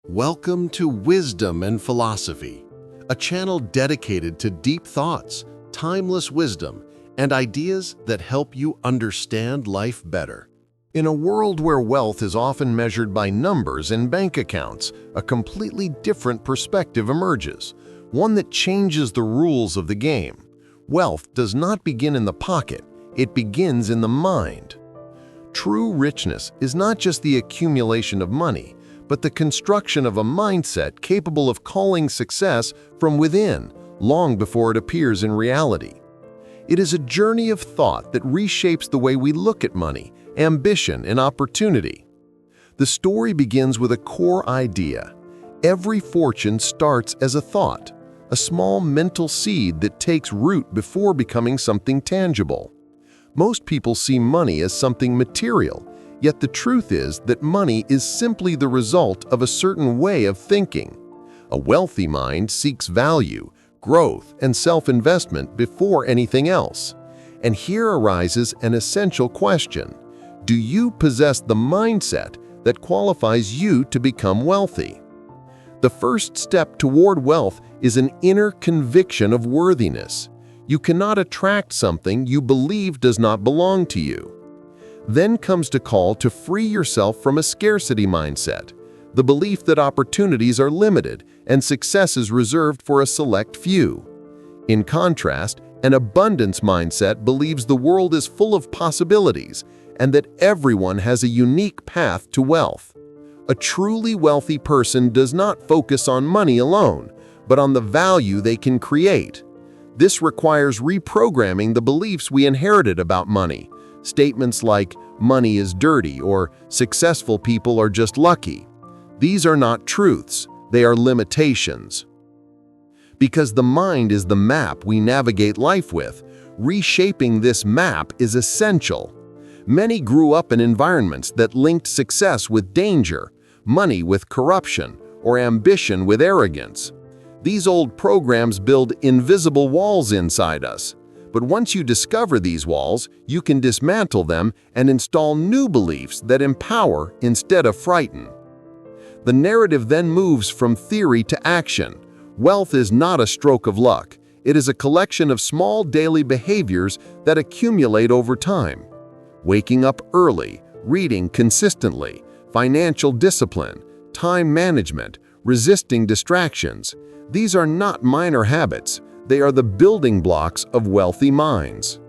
Welcome to Wisdom and Philosophy, a channel dedicated to deep thoughts, timeless wisdom, and ideas that help you understand life better. In a world where wealth is often measured by numbers and bank accounts, a completely different perspective emerges, one that changes the rules of the game. Wealth does not begin in the pocket, it begins in the mind. True richness is not just the accumulation of money, but the construction of a mindset capable of calling success from within, long before it appears in reality. It is a journey of thought that reshapes the way we look at money, ambition, and opportunity. The story begins with a core idea. Every fortune starts as a thought, a small mental seed that takes root before becoming something tangible. Most people see money as something material, yet the truth is that money is simply the result of a certain way of thinking. A wealthy mind seeks value, growth, and self-investment before anything else. And here arises an essential question. Do you possess the mindset that qualifies you to become wealthy? The first step toward wealth is an inner conviction of worthiness. You cannot attract something you believe does not belong to you. Then comes the call to free yourself from a scarcity mindset, the belief that opportunities are limited and success is reserved for a select few. In contrast, an abundance mindset believes the world is full of possibilities and that everyone has a unique path to wealth. A truly wealthy person does not focus on money alone, but on the value they can create. This requires reprogramming the beliefs we inherited about money. Statements like, "money is dirty," or "successful people are just lucky." These are not truths, they are limitations. Because the mind is the map we navigate life with, reshaping this map is essential. Many grew up in environments that linked success with danger, money with corruption, or ambition with arrogance. These old programs build invisible walls inside us. But once you discover these walls, you can dismantle them and install new beliefs that empower instead of frighten. The narrative then moves from theory to action. Wealth is not a stroke of luck. It is a collection of small daily behaviors that accumulate over time. Waking up early, reading consistently, financial discipline, time management, resisting distractions. These are not minor habits. They are the building blocks of wealthy minds.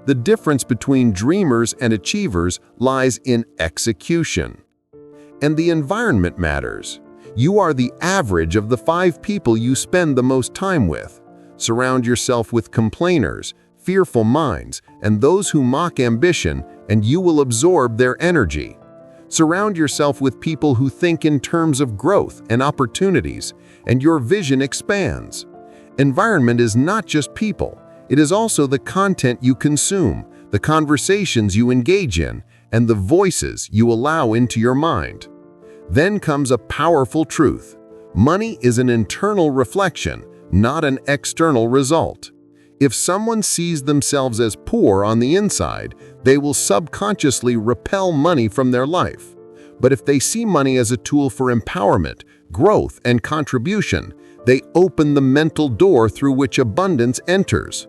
The difference between dreamers and achievers lies in execution. And the environment matters. You are the average of the 5 people you spend the most time with. Surround yourself with complainers, fearful minds, and those who mock ambition, and you will absorb their energy. Surround yourself with people who think in terms of growth and opportunities, and your vision expands. Environment is not just people, it is also the content you consume, the conversations you engage in, and the voices you allow into your mind. Then comes a powerful truth. Money is an internal reflection, not an external result. If someone sees themselves as poor on the inside, they will subconsciously repel money from their life. But if they see money as a tool for empowerment, growth, and contribution, they open the mental door through which abundance enters.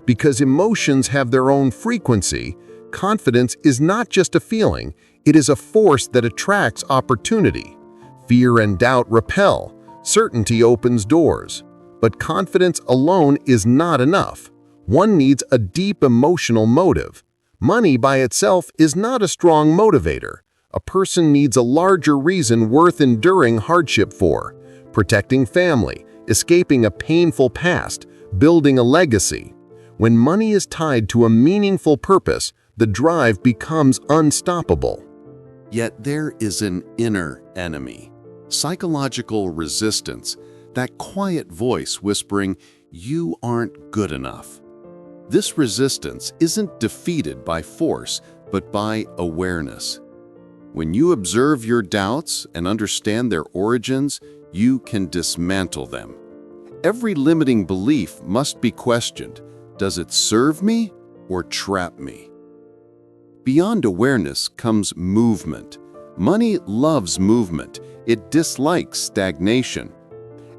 Because emotions have their own frequency, confidence is not just a feeling, it is a force that attracts opportunity. Fear and doubt repel, certainty opens doors. But confidence alone is not enough. One needs a deep emotional motive. Money by itself is not a strong motivator. A person needs a larger reason worth enduring hardship for. Protecting family, escaping a painful past, building a legacy. When money is tied to a meaningful purpose, the drive becomes unstoppable. Yet there is an inner enemy, psychological resistance, that quiet voice whispering, "You aren't good enough." This resistance isn't defeated by force, but by awareness. When you observe your doubts and understand their origins, you can dismantle them. Every limiting belief must be questioned. Does it serve me or trap me? Beyond awareness comes movement. Money loves movement. It dislikes stagnation.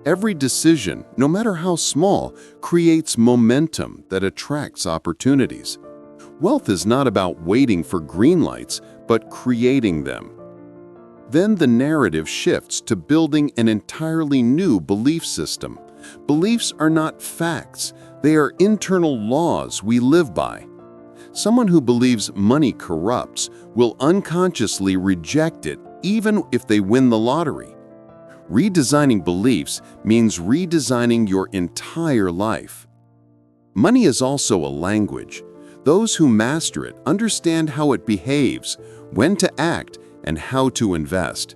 Every decision, no matter how small, creates momentum that attracts opportunities. Wealth is not about waiting for green lights, but creating them. Then the narrative shifts to building an entirely new belief system. Beliefs are not facts. They are internal laws we live by. Someone who believes money corrupts will unconsciously reject it even if they win the lottery. Redesigning beliefs means redesigning your entire life. Money is also a language. Those who master it understand how it behaves, when to act, and how to invest.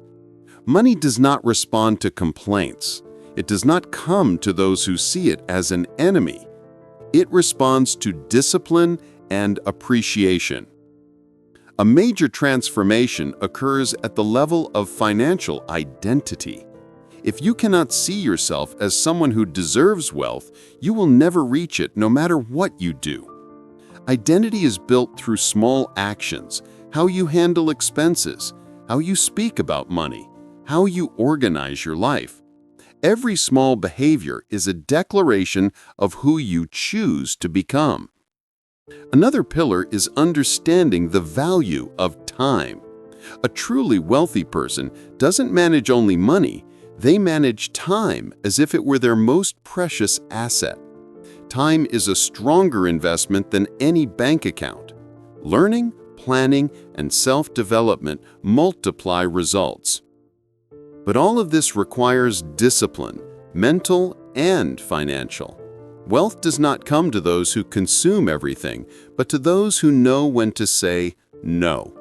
Money does not respond to complaints. It does not come to those who see it as an enemy. It responds to discipline and appreciation. A major transformation occurs at the level of financial identity. If you cannot see yourself as someone who deserves wealth, you will never reach it no matter what you do. Identity is built through small actions, how you handle expenses, how you speak about money, how you organize your life. Every small behavior is a declaration of who you choose to become. Another pillar is understanding the value of time. A truly wealthy person doesn't manage only money, they manage time as if it were their most precious asset. Time is a stronger investment than any bank account. Learning, planning, and self-development multiply results. But all of this requires discipline, mental and financial. Wealth does not come to those who consume everything, but to those who know when to say no.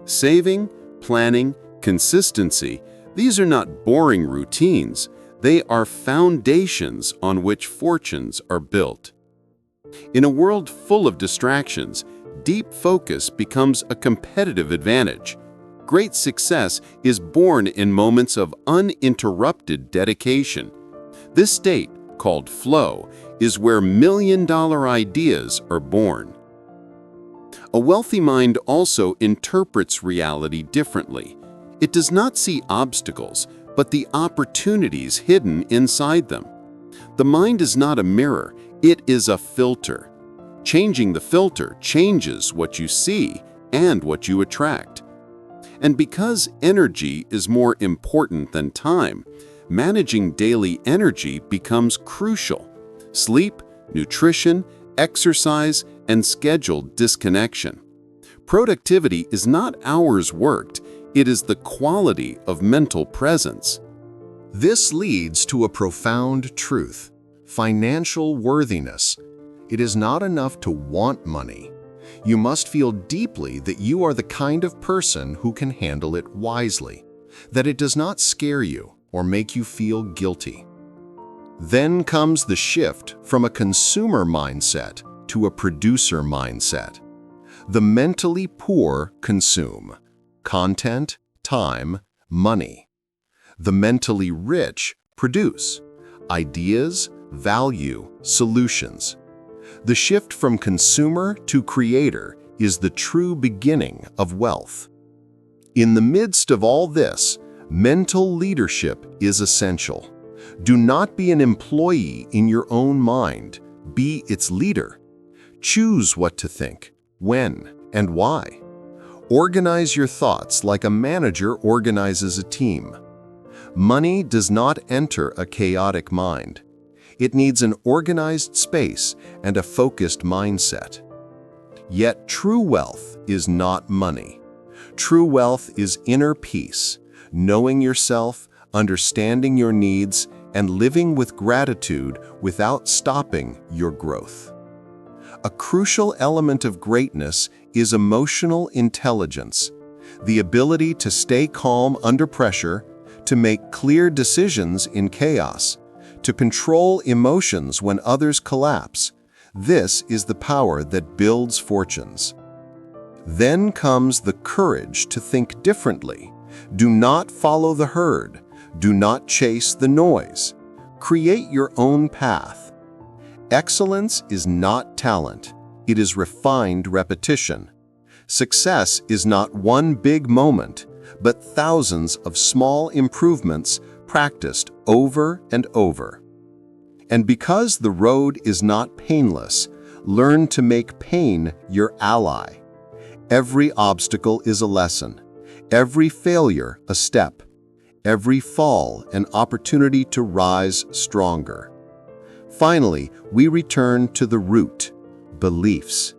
Saving, planning, consistency, these are not boring routines. They are foundations on which fortunes are built. In a world full of distractions, deep focus becomes a competitive advantage. Great success is born in moments of uninterrupted dedication. This state, called flow, is where million-dollar ideas are born. A wealthy mind also interprets reality differently. It does not see obstacles, but the opportunities hidden inside them. The mind is not a mirror, it is a filter. Changing the filter changes what you see and what you attract. And because energy is more important than time, managing daily energy becomes crucial. Sleep, nutrition, exercise, and scheduled disconnection. Productivity is not hours worked, it is the quality of mental presence. This leads to a profound truth: financial worthiness. It is not enough to want money. You must feel deeply that you are the kind of person who can handle it wisely, that it does not scare you or make you feel guilty. Then comes the shift from a consumer mindset to a producer mindset. The mentally poor consume content, time, money. The mentally rich produce ideas, value, solutions. The shift from consumer to creator is the true beginning of wealth. In the midst of all this, mental leadership is essential. Do not be an employee in your own mind. Be its leader. Choose what to think, when, and why. Organize your thoughts like a manager organizes a team. Money does not enter a chaotic mind. It needs an organized space and a focused mindset. Yet true wealth is not money. True wealth is inner peace, knowing yourself, understanding your needs, and living with gratitude without stopping your growth. A crucial element of greatness is emotional intelligence, the ability to stay calm under pressure, to make clear decisions in chaos, to control emotions when others collapse. This is the power that builds fortunes. Then comes the courage to think differently. Do not follow the herd. Do not chase the noise. Create your own path. Excellence is not talent. It is refined repetition. Success is not one big moment, but thousands of small improvements practiced over and over. And because the road is not painless, learn to make pain your ally. Every obstacle is a lesson, every failure a step, every fall an opportunity to rise stronger. Finally, we return to the root, beliefs.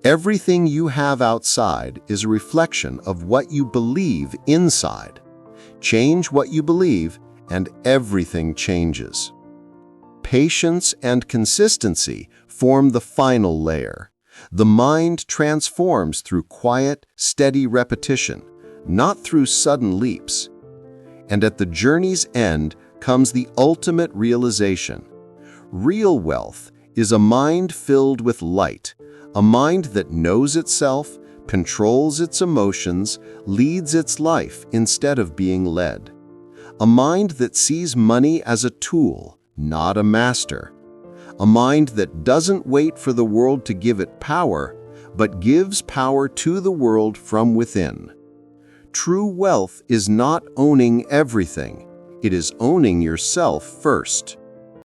Everything you have outside is a reflection of what you believe inside. Change what you believe, and everything changes. Patience and consistency form the final layer. The mind transforms through quiet, steady repetition, not through sudden leaps. And at the journey's end comes the ultimate realization. Real wealth is a mind filled with light, a mind that knows itself, controls its emotions, leads its life instead of being led. A mind that sees money as a tool, not a master. A mind that doesn't wait for the world to give it power, but gives power to the world from within. True wealth is not owning everything. It is owning yourself first.